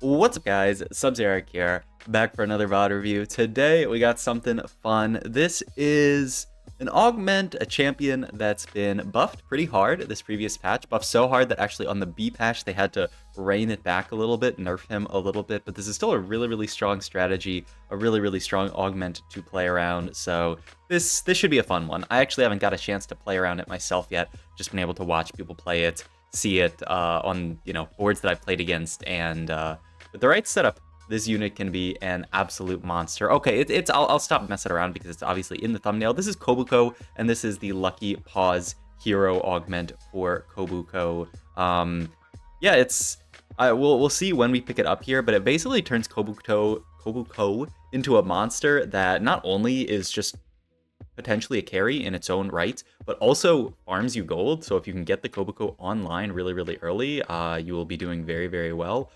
What's up, guys? Sub-Zero here, back for another VOD review. Today, we got something fun. This is an Augment, a champion that's been buffed pretty hard this previous patch. Buffed so hard that actually on the B patch, they had to rein it back a little bit, nerf him a little bit. But this is still a really strong strategy, a really strong Augment to play around. So this should be a fun one. I actually haven't got a chance to play around it myself yet. Just been able to watch people play it, see it on boards that I've played against, and with the right setup, this unit can be an absolute monster. Okay, I'll stop messing around because it's obviously in the thumbnail. This is Kobuko, and this is the Lucky Paws hero augment for Kobuko. Yeah, we'll see when we pick it up here, but it basically turns Kobuko into a monster that not only is just potentially a carry in its own right, but also farms you gold. So if you can get the Kobuko online really early, you will be doing very well.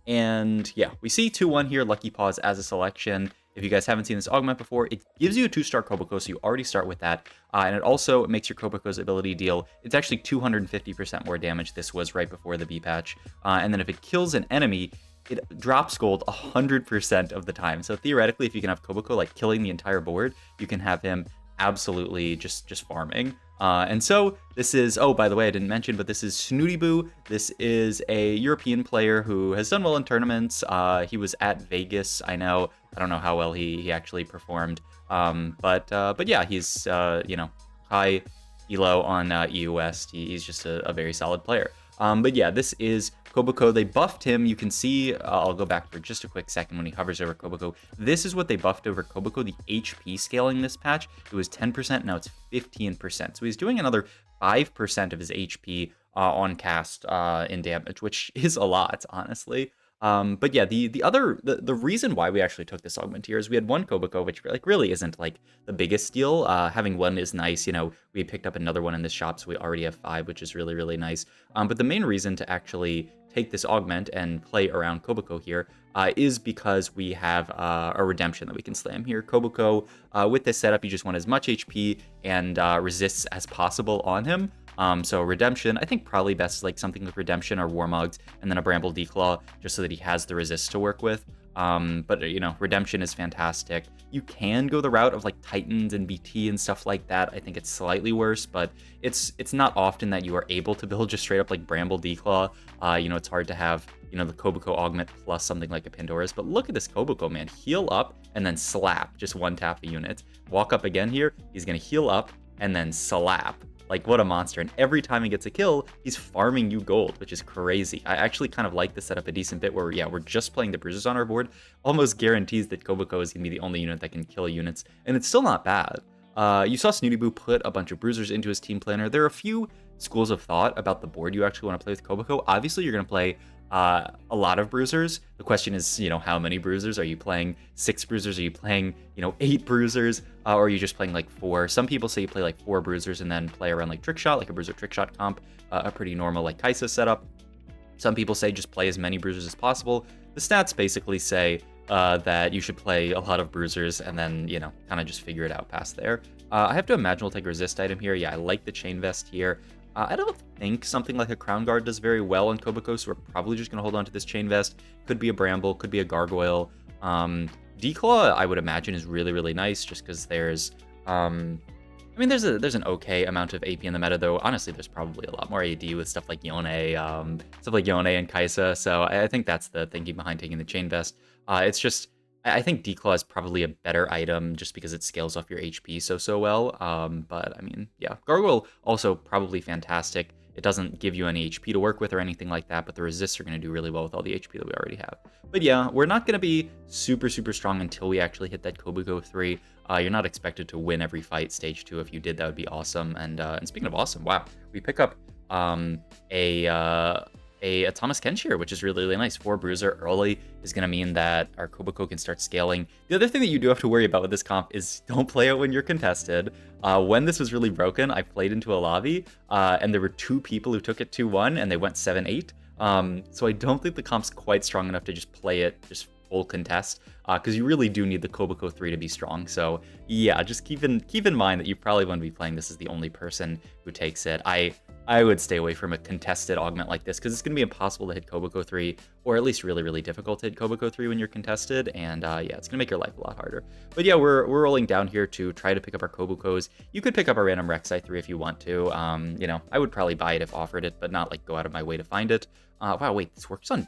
And yeah, we see 2-1 here, Lucky Paws as a selection. If you guys haven't seen this augment before, it gives you a 2-star Kobuko, so you already start with that. And it also makes your Kobuko's ability deal, it's actually 250% more damage. This was right before the B patch. And then if it kills an enemy, it drops gold 100% of the time. So theoretically, if you can have Kobuko like killing the entire board, you can have him absolutely just farming. And so this is, oh, by the way, I didn't mention, but this is Snooty Boo. This is a European player who has done well in tournaments. He was at Vegas. I don't know how well he actually performed. But yeah, he's high elo on EU West. He's just a very solid player. But yeah, this is Kobuko. They buffed him. You can see, I'll go back for just a quick second when he hovers over Kobuko. This is what they buffed over Kobuko, the HP scaling this patch. It was 10%, now it's 15%. So he's doing another 5% of his HP on cast in damage, which is a lot, honestly. But yeah, the reason why we actually took this augment here is we had one Kobuko, which like really isn't like the biggest deal. Having one is nice. We picked up another one in this shop, so we already have 5, which is really nice. But the main reason to actually take this augment and play around Kobuko here is because we have a redemption that we can slam here. Kobuko, with this setup, you just want as much HP and resists as possible on him. So redemption, I think probably best like something with redemption or Warmugged, and then a Bramble Declaw, just so that he has the resist to work with. But redemption is fantastic. You can go the route of like Titans and BT and stuff like that. I think it's slightly worse, but it's not often that you are able to build just straight up like Bramble Declaw. It's hard to have the Kobuko augment plus something like a Pandora's. But look at this Kobuko, man. Heal up and then slap, just one tap a unit. Walk up again here. He's gonna heal up and then slap. Like, what a monster. And every time he gets a kill, he's farming you gold, which is crazy. I actually kind of like this setup a decent bit where, yeah, we're just playing the bruisers on our board. Almost guarantees that Kobuko is going to be the only unit that can kill units. And it's still not bad. You saw Snooty Boo put a bunch of bruisers into his team planner. There are a few schools of thought about the board you actually want to play with Kobuko. Obviously, you're going to play a lot of bruisers. The question is, how many bruisers? Are you playing 6 bruisers? Are you playing, 8 bruisers? Or are you just playing like 4? Some people say you play like 4 bruisers and then play around like trick shot, like a bruiser trick shot comp, a pretty normal like Kaisa setup. Some people say just play as many bruisers as possible. The stats basically say that you should play a lot of bruisers and then, kind of just figure it out past there. I have to imagine we'll take a resist item here. Yeah, I like the chain vest here. I don't think something like a Crown Guard does very well on Kobuko, so we're probably just going to hold on to this chain vest. Could be a Bramble, could be a Gargoyle. Declaw, I would imagine, is really nice, just because there's there's an okay amount of AP in the meta, though. Honestly, there's probably a lot more AD with stuff like Yone, and Kaisa, so I think that's the thinking behind taking the chain vest. It's just, I think Declaw is probably a better item just because it scales off your HP so well. But I mean, yeah, Gargoyle also probably fantastic. It doesn't give you any HP to work with or anything like that, but the resists are going to do really well with all the HP that we already have. But yeah, we're not going to be super strong until we actually hit that Kobuko 3. You're not expected to win every fight. Stage 2, if you did, that would be awesome. And speaking of awesome, wow, we pick up a Thomas Kenshir, which is really nice. 4 bruiser early is going to mean that our Kobuko can start scaling. The other thing that you do have to worry about with this comp is don't play it when you're contested. When this was really broken, I played into a lobby, and there were 2 people who took it 2-1, and they went 7-8. So I don't think the comp's quite strong enough to just play it just full contest, because you really do need the Kobuko 3 to be strong. So yeah, just keep in mind that you probably want to be playing this as the only person who takes it. I would stay away from a contested augment like this because it's going to be impossible to hit Kobuko 3, or at least really, really difficult to hit Kobuko 3 when you're contested, and yeah, it's going to make your life a lot harder. But yeah, we're rolling down here to try to pick up our Kobukos. You could pick up a random Rek'Sai 3 if you want to. You know, I would probably buy it if offered it, but not like go out of my way to find it. Wow, wait, this works on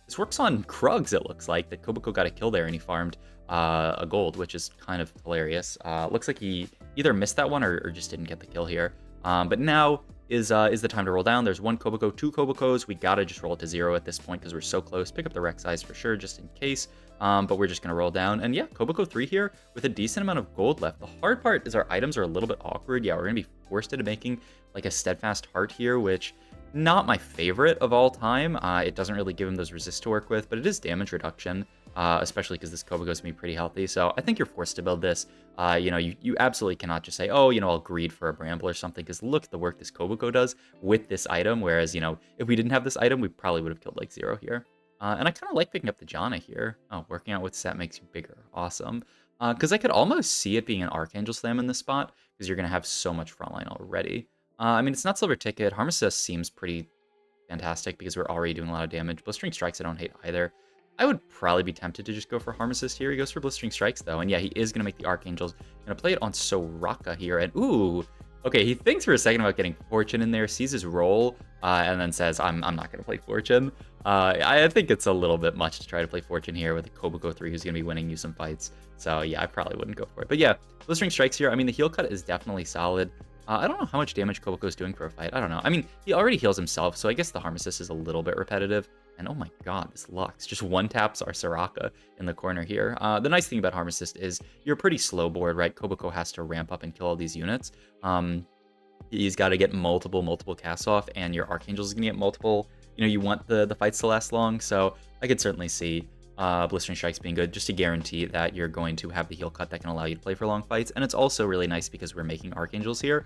Krugs, it looks like. That Kobuko got a kill there and he farmed a gold, which is kind of hilarious. Looks like he either missed that one or just didn't get the kill here. But now is the time to roll down. There's 1 Kobuko, 2 Kobukos. We gotta just roll it to 0 at this point because we're so close. Pick up the Rek'Sais for sure, just in case. But we're just gonna roll down. And yeah, Kobuko 3 here with a decent amount of gold left. The hard part is our items are a little bit awkward. Yeah, we're gonna be forced into making like a steadfast heart here, which not my favorite of all time. It doesn't really give him those resist to work with, but it is damage reduction. Especially because this Kobuko is going to be pretty healthy. So I think you're forced to build this. You know, you absolutely cannot just say, oh, you know, I'll greed for a Bramble or something, because look at the work this Kobuko does with this item. Whereas, you know, if we didn't have this item, we probably would have killed like 0 here. And I kind of like picking up the Janna here. Oh, working out with set makes you bigger. Awesome. Because I could almost see it being an Archangel Slam in this spot, because you're going to have so much frontline already. I mean, it's not Silver Ticket. Harmless seems pretty fantastic because we're already doing a lot of damage. Blistering Strikes I don't hate either. I would probably be tempted to just go for Harm Assist here. He goes for Blistering Strikes, though. And yeah, he is going to make the Archangels. Going to play it on Soraka here. And ooh, okay, he thinks for a second about getting Fortune in there, sees his roll, and then says, I'm not going to play Fortune. I think it's a little bit much to try to play Fortune here with a Kobuko 3 who's going to be winning you some fights. So yeah, I probably wouldn't go for it. But yeah, Blistering Strikes here. I mean, the heal cut is definitely solid. I don't know how much damage Kobuko is doing for a fight. I don't know. I mean, he already heals himself, so I guess the Harm Assist is a little bit repetitive. And oh my god, this Lux just one-taps our Soraka in the corner here. The nice thing about Harm Assist is you're pretty slow board, right? Kobuko has to ramp up and kill all these units. He's got to get multiple casts off, and your Archangel is going to get multiple. You know, you want the fights to last long, so I could certainly see Blistering Strikes being good, just to guarantee that you're going to have the heal cut that can allow you to play for long fights. And it's also really nice because we're making Archangels here.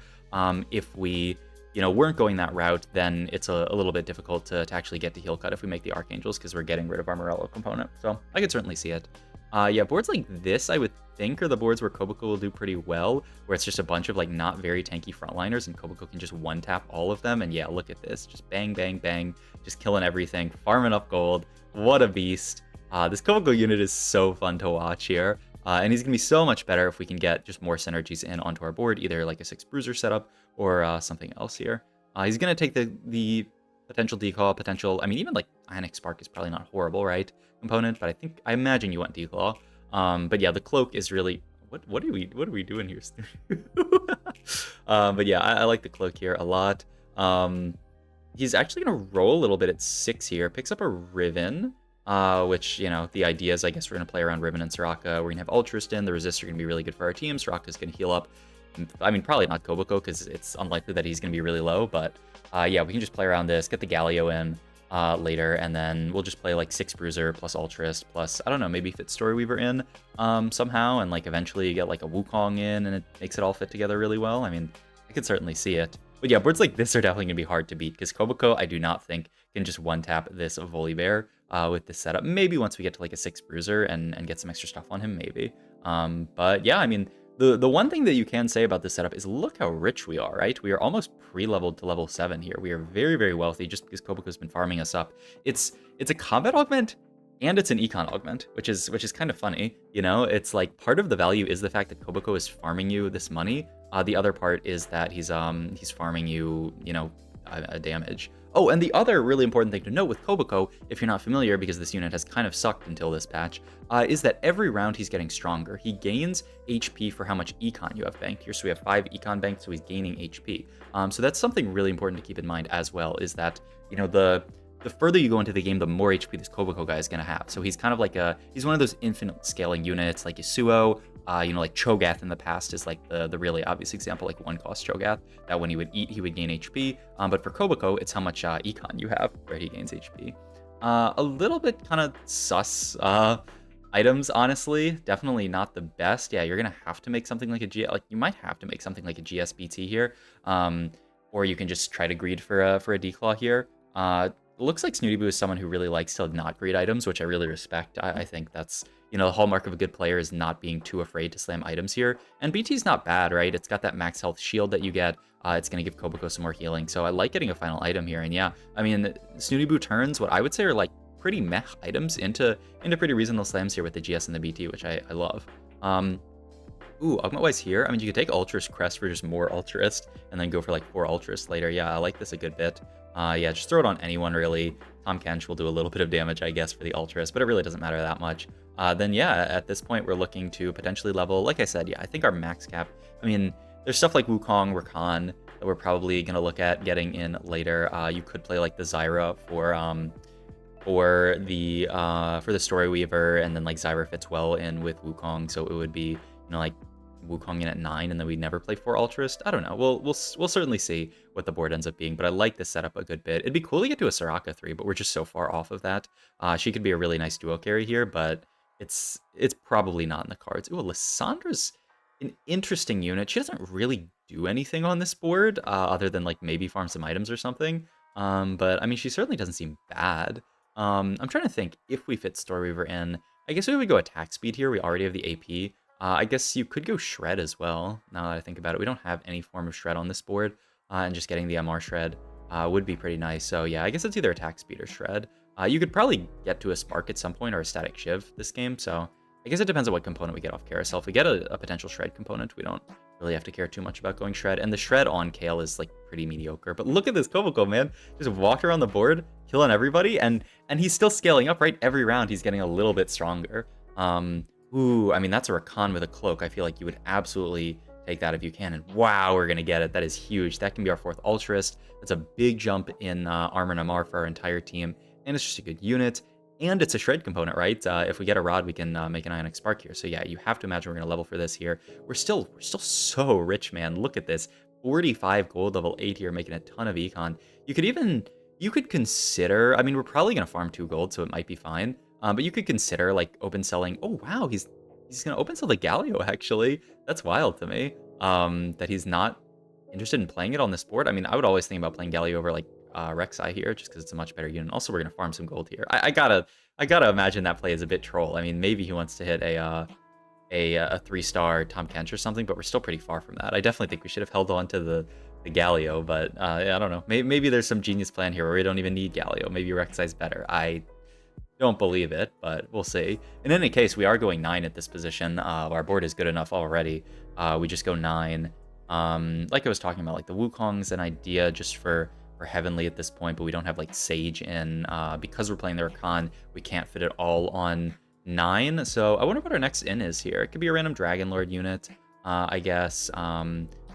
If we, you know, weren't going that route, then it's a little bit difficult to actually get to heal cut if we make the Archangels, because we're getting rid of our Morello component. So I could certainly see it. Yeah, boards like this, I would think, are the boards where Kobuko will do pretty well, where it's just a bunch of like not very tanky frontliners, and Kobuko can just one-tap all of them. And yeah, look at this, just bang, bang, bang, just killing everything, farming up gold. What a beast. This Kobuko unit is so fun to watch here, and he's going to be so much better if we can get just more synergies in onto our board, either like a 6 Bruiser setup or something else here. He's going to take the potential declaw, I mean, even like Ionic Spark is probably not horrible, right? Component, but I imagine you want declaw. But yeah, the cloak is really, what are we doing here? But yeah, I like the cloak here a lot. He's actually going to roll a little bit at 6 here, picks up a Riven. Which, you know, the idea is, I guess we're going to play around Riven and Soraka. We're going to have Ultrastin. The resists are going to be really good for our team. Soraka's going to heal up. I mean, probably not Kobuko, because it's unlikely that he's going to be really low. But yeah, we can just play around this, get the Galio in later, and then we'll just play like 6 Bruiser plus Ultrist plus, I don't know, maybe fit Storyweaver in somehow, and like eventually you get like a Wukong in, and it makes it all fit together really well. I mean, I could certainly see it. But yeah, boards like this are definitely going to be hard to beat, because Kobuko, I do not think, can just one-tap this Volibear with this setup. Maybe once we get to like a 6 Bruiser and get some extra stuff on him, maybe. But yeah, I mean, the one thing that you can say about this setup is look how rich we are, right? We are almost pre-leveled to level 7 here. We are very, very wealthy just because Kobuko's been farming us up. It's a combat augment, and it's an econ augment, which is kind of funny. You know, it's like part of the value is the fact that Kobuko is farming you this money. The other part is that he's farming you, you know, a damage. Oh, and the other really important thing to note with Kobuko, if you're not familiar, because this unit has kind of sucked until this patch, is that every round he's getting stronger. He gains HP for how much econ you have banked here. So we have 5 econ banked, so he's gaining HP. So that's something really important to keep in mind as well, is that, you know, the further you go into the game, the more HP this Kobuko guy is going to have. So he's kind of like he's one of those infinite scaling units like Yasuo. You know, like Cho'Gath in the past is like the really obvious example, like 1-cost Cho'Gath, that when he would eat, he would gain HP. But for Kobuko, it's how much econ you have, where he gains HP. A little bit kind of sus items, honestly. Definitely not the best. Yeah, you're going to have to make something like you might have to make something like a GSBT here. Or you can just try to greed for a declaw here. Looks like Snooty Boo is someone who really likes to not greed items, which I really respect. I think that's, you know, the hallmark of a good player is not being too afraid to slam items here. And BT's not bad, right? It's got that max health shield that you get. It's going to give Kobuko some more healing. So I like getting a final item here. And yeah, I mean, Snooty Boo turns what I would say are like pretty meh items into pretty reasonable slams here with the GS and the BT, which I love. Ooh, Augment-wise here, I mean, you could take Ultrist Crest for just more Ultrist, and then go for like 4 Ultrist later. Yeah, I like this a good bit. Yeah, just throw it on anyone, really. Tom Kench will do a little bit of damage, I guess, for the Ultrist, but it really doesn't matter that much. Then yeah, at this point, we're looking to potentially level, like I said, yeah, I think our max cap, I mean, there's stuff like Wukong, Rakan, that we're probably going to look at getting in later. You could play like the Zyra for the Story Weaver, and then like Zyra fits well in with Wukong, so it would be, you know, like Wukong in at 9, and then we never play 4 Ultrist. I don't know. We'll certainly see what the board ends up being, but I like this setup a good bit. It'd be cool to get to a Soraka 3, but we're just so far off of that. She could be a really nice duo carry here, but it's probably not in the cards. Ooh, Lyssandra's an interesting unit. She doesn't really do anything on this board, other than like maybe farm some items or something. But I mean, she certainly doesn't seem bad. I'm trying to think if we fit Story Weaver in. I guess we would go attack speed here. We already have the AP. I guess you could go Shred as well, now that I think about it. We don't have any form of Shred on this board, and just getting the MR Shred would be pretty nice. So yeah, I guess it's either attack speed or Shred. You could probably get to a Spark at some point, or a Static Shiv this game, so I guess it depends on what component we get off Carousel. If we get a potential Shred component, we don't really have to care too much about going Shred, and the Shred on Kale is like pretty mediocre. But look at this Kobuko, man. Just walk around the board, killing everybody, and he's still scaling up, right? Every round he's getting a little bit stronger. Ooh, I mean, that's a Rakan with a cloak. I feel like you would absolutely take that if you can. And wow, we're going to get it. That is huge. That can be our 4th Ultrist. That's a big jump in armor and MR for our entire team. And it's just a good unit. And it's a Shred component, right? If we get a Rod, we can make an Ionic Spark here. So yeah, you have to imagine we're going to level for this here. We're still so rich, man. Look at this. 45 gold, level 8 here, making a ton of econ. You could consider, I mean, we're probably going to farm 2 gold, so it might be fine. But you could consider like open selling. Oh wow, he's gonna open sell the Galio actually. That's wild to me. That he's not interested in playing it on this board. I mean, I would always think about playing Galio over like Rek'Sai here, just because it's a much better unit. Also, we're gonna farm some gold here. I gotta imagine that play is a bit troll. I mean, maybe he wants to hit a 3-star Tom Kench or something, but we're still pretty far from that. I definitely think we should have held on to the Galio, but I don't know. Maybe there's some genius plan here where we don't even need Galio. Maybe Rek'Sai's better. I don't believe it, but we'll see. In any case, we are going 9 at this position. Our board is good enough already. We just go 9. Like I was talking about, like the Wukong's an idea just for Heavenly at this point, but we don't have like Sage in. Because we're playing the Rakan, we can't fit it all on 9. So I wonder what our next in is here. It could be a random Dragon Lord unit, I guess.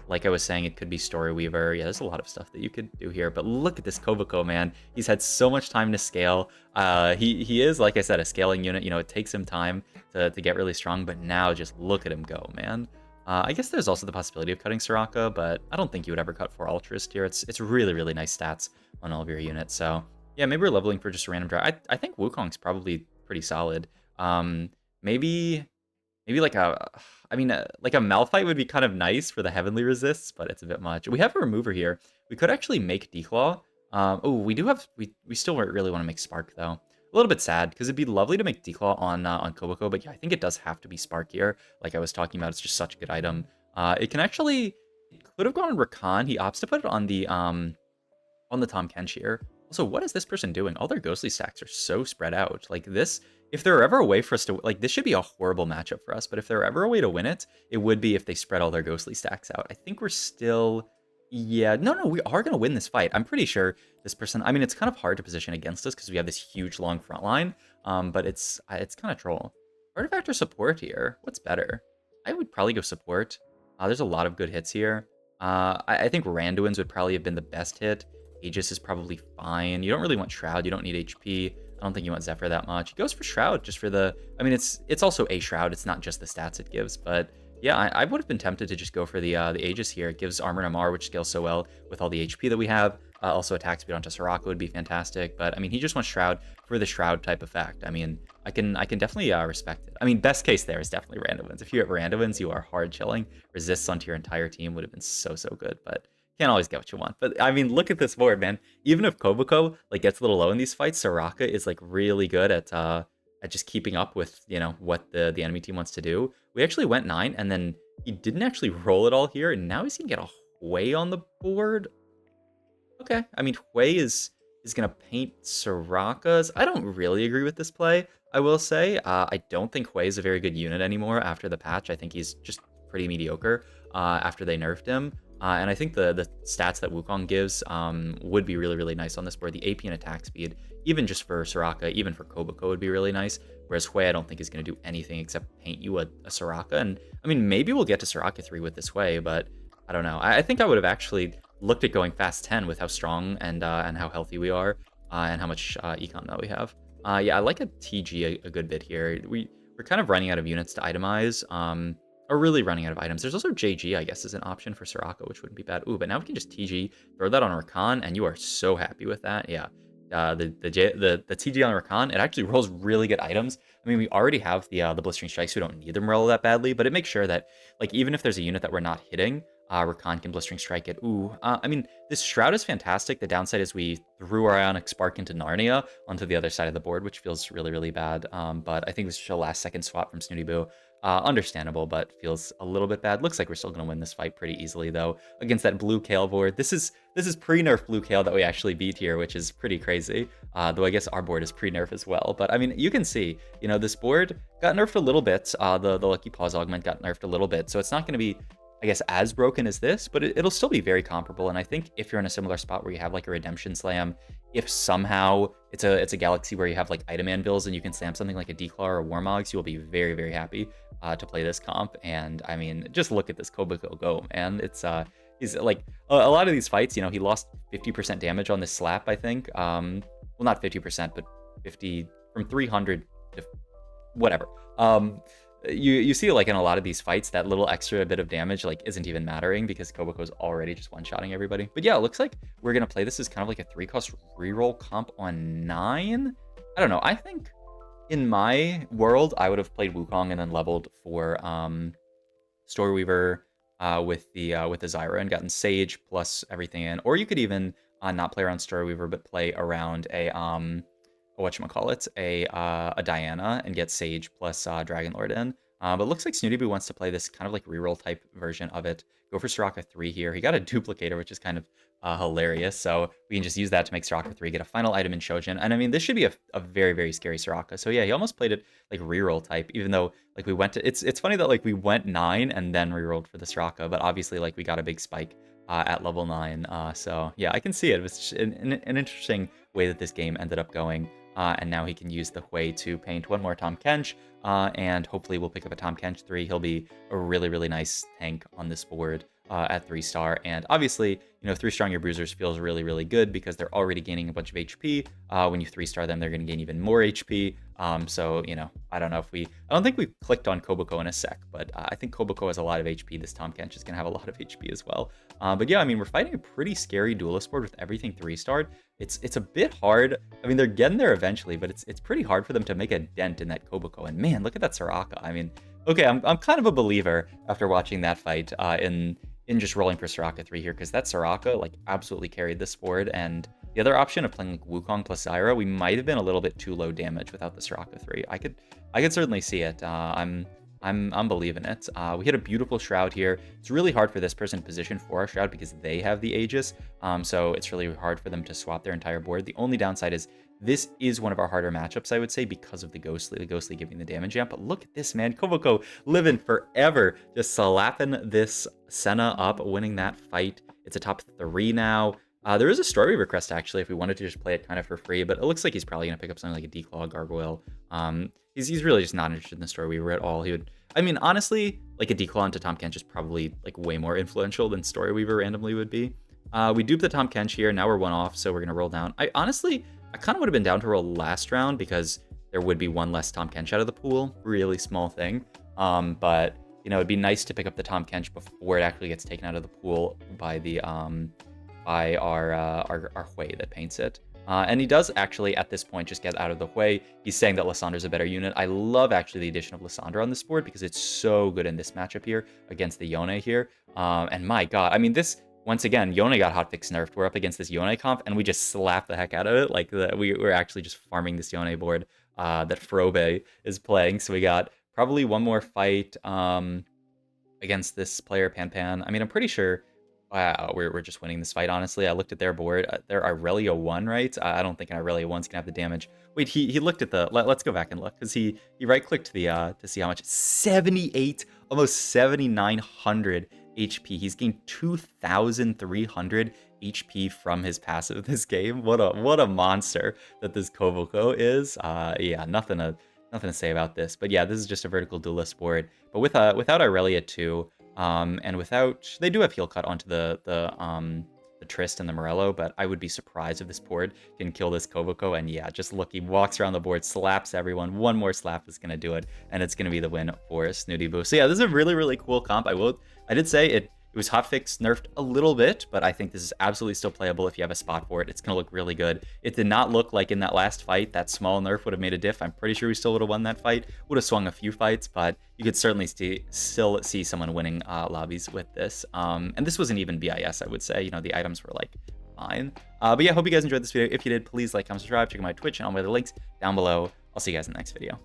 Like I was saying, it could be Story Weaver. Yeah, there's a lot of stuff that you could do here. But look at this Kobuko, man. He's had so much time to scale. He is, like I said, a scaling unit. You know, it takes him time to get really strong. But now just look at him go, man. I guess there's also the possibility of cutting Soraka, but I don't think you would ever cut 4 Ultrist here. It's really, really nice stats on all of your units. So yeah, maybe we're leveling for just a random draw. I think Wukong's probably pretty solid. Maybe like like a Malphite would be kind of nice for the Heavenly resists, but it's a bit much. We have a remover here. We could actually make Declaw. Oh, we still really want to make Spark though. A little bit sad because it'd be lovely to make Declaw on Kobuko, but yeah, I think it does have to be Spark here. Like I was talking about, it's just such a good item. It could have gone on Rakan. He opts to put it on the Tom Kench here. Also, what is this person doing? All their ghostly stacks are so spread out. Like this, if there were ever a way for us to, like, this should be a horrible matchup for us, but if there were ever a way to win it, it would be if they spread all their ghostly stacks out. I think we're still, yeah, no, we are going to win this fight. I'm pretty sure this person, I mean, it's kind of hard to position against us because we have this huge long front line, but it's kind of troll. Artifact or support here? What's better? I would probably go support. There's a lot of good hits here. I think Randuin's would probably have been the best hit. Aegis is probably fine. You don't really want Shroud. You don't need HP. I don't think you want Zephyr that much. He goes for Shroud just for the... I mean, it's also a Shroud. It's not just the stats it gives. But yeah, I would have been tempted to just go for the Aegis here. It gives Armor and MR, which scales so well with all the HP that we have. Also, attack speed onto Soraka would be fantastic. But I mean, he just wants Shroud for the Shroud type effect. I mean, I can definitely respect it. I mean, best case there is definitely Randuin's. If you have Randuin's, you are hard chilling. Resists onto your entire team would have been so good. But can't always get what you want. But I mean, look at this board, man. Even if Kobuko like gets a little low in these fights, Soraka is like really good at at just keeping up with, what the enemy team wants to do. We actually went 9, and then he didn't actually roll it all here, and now he's gonna get a Hui on the board. Okay, I mean, Hui is gonna paint Soraka's. I don't really agree with this play, I will say. I don't think Hui is a very good unit anymore after the patch. I think he's just pretty mediocre after they nerfed him. And I think the stats that Wukong gives would be really, really nice on this board. The AP and attack speed, even just for Soraka, even for Kobuko, would be really nice. Whereas Hui, I don't think is going to do anything except paint you a Soraka. And I mean, maybe we'll get to Soraka 3 with this Hui, but I don't know. I think I would have actually looked at going fast 10 with how strong and how healthy we are and how much econ that we have. Yeah, I like a TG a good bit here. We're kind of running out of units to itemize. Are really running out of items. There's also JG, I guess, is an option for Soraka, which wouldn't be bad. Ooh, but now we can just TG, throw that on Rakan, and you are so happy with that. Yeah, the TG on Rakan, it actually rolls really good items. I mean, we already have the Blistering Strikes, so we don't need them roll that badly, but it makes sure that, like, even if there's a unit that we're not hitting, Rakan can Blistering Strike it. Ooh, I mean, this Shroud is fantastic. The downside is we threw our Ionic Spark into Narnia onto the other side of the board, which feels really, really bad. But I think this is a last-second swap from Snooty Boo. Understandable, but feels a little bit bad. Looks like we're still going to win this fight pretty easily, though, against that blue Kale board. This is pre-nerf blue Kale that we actually beat here, which is pretty crazy. Though I guess our board is pre-nerf as well. But I mean, you can see, this board got nerfed a little bit. The Lucky Paws Augment got nerfed a little bit, so it's not going to be, I guess, as broken as this, but it'll still be very comparable. And I think if you're in a similar spot where you have like a Redemption Slam, if somehow it's a galaxy where you have like item anvils and you can slam something like a Declaw or a Warmogs, you will be very, very happy to play this comp. And I mean, just look at this Kobuko go, man. It's he's like a lot of these fights, he lost 50% damage on this slap, I think. Well, not 50%, but 50 from 300 to whatever. You see, like, in a lot of these fights, that little extra bit of damage, like, isn't even mattering because Kobuko's already just one-shotting everybody. But yeah, it looks like we're going to play this as kind of like a 3-cost reroll comp on 9. I don't know. I think in my world, I would have played Wukong and then leveled for Storyweaver with the Zyra and gotten Sage plus everything in. Or you could even not play around Storyweaver, but play around a whatchamacallit, a Diana and get Sage plus Dragonlord in. But it looks like Snooty Boo wants to play this kind of like reroll type version of it. Go for Soraka 3 here. He got a duplicator, which is kind of hilarious. So we can just use that to make Soraka 3, get a final item in Shojin. And I mean, this should be a very, very scary Soraka. So yeah, he almost played it like reroll type, even though like we went to, it's funny that like we went 9 and then rerolled for the Soraka, but obviously like we got a big spike at level 9. So yeah, I can see it. It was an interesting way that this game ended up going. And now he can use the Hui to paint one more Tahm Kench, and hopefully we'll pick up a Tahm Kench 3. He'll be a really, really nice tank on this board at 3-star. And obviously, 3-starring your bruisers feels really, really good because they're already gaining a bunch of HP. When you 3-star them, they're going to gain even more HP. So, I don't know if I don't think we clicked on Kobuko in a sec, but I think Kobuko has a lot of HP. This Tahm Kench is going to have a lot of HP as well. But yeah, I mean, we're fighting a pretty scary duelist board with everything 3-starred. It's a bit hard. I mean, they're getting there eventually, but it's pretty hard for them to make a dent in that Kobuko. And man, look at that Soraka. I mean, okay, I'm kind of a believer after watching that fight in just rolling for Soraka 3 here, because that Soraka like absolutely carried this board. And the other option of playing like Wukong plus Zyra, we might have been a little bit too low damage without the Soraka 3. I could certainly see it. I'm believing it. We hit a beautiful Shroud here. It's really hard for this person to position for our Shroud because they have the Aegis. So it's really hard for them to swap their entire board. The only downside is this is one of our harder matchups, I would say, because of the Ghostly giving the damage amp. But look at this, man. Kobuko living forever, just slapping this Senna up, winning that fight. It's a top 3 now. There is a story request, actually, if we wanted to just play it kind of for free, but it looks like he's probably going to pick up something like a Declaw Gargoyle. He's really just not interested in the Story Weaver at all. I mean, honestly, like a Declaw into Tahm Kench is probably like way more influential than Story Weaver randomly would be. We duped the Tahm Kench here. Now we're 1 off, so we're going to roll down. I kind of would have been down to roll last round because there would be 1 less Tahm Kench out of the pool. Really small thing. But, it'd be nice to pick up the Tahm Kench before it actually gets taken out of the pool by the by our Hui that paints it. And he does actually, at this point, just get out of the Hui. He's saying that Lyssandra's a better unit. I love, actually, the addition of Lysandra on this board because it's so good in this matchup here against the Yone here. And my god, I mean, this, once again, Yone got hotfix nerfed. We're up against this Yone comp, and we just slapped the heck out of it. Like, we're actually just farming this Yone board that Frobe is playing. So we got probably one more fight against this player, Pan Pan. I mean, I'm pretty sure we're just winning this fight, honestly. I looked at their board. Their Irelia 1, right? I don't think an Irelia 1's gonna have the damage. Wait, he looked at the... Let's go back and look, because he right-clicked the to see how much. 78, almost 7,900 HP. He's gained 2,300 HP from his passive this game. What a monster that this Kobuko is. Yeah, nothing to say about this. But yeah, this is just a vertical duelist board. But without Irelia 2, and without... They do have heal cut onto the Trist and the Morello, but I would be surprised if this board can kill this Kobuko. And yeah, just look, he walks around the board, slaps everyone. One more slap is going to do it, and it's going to be the win for Snooty Boo. So yeah, this is a really, really cool comp. I did say it was hotfix nerfed a little bit, but I think this is absolutely still playable if you have a spot for it. It's going to look really good. It did not look like in that last fight that small nerf would have made a diff. I'm pretty sure we still would have won that fight. Would have swung a few fights, but you could certainly still see someone winning lobbies with this. And this wasn't even BIS, I would say. You know, the items were like fine. But yeah, hope you guys enjoyed this video. If you did, please like, comment, subscribe. Check out my Twitch and all my other links down below. I'll see you guys in the next video.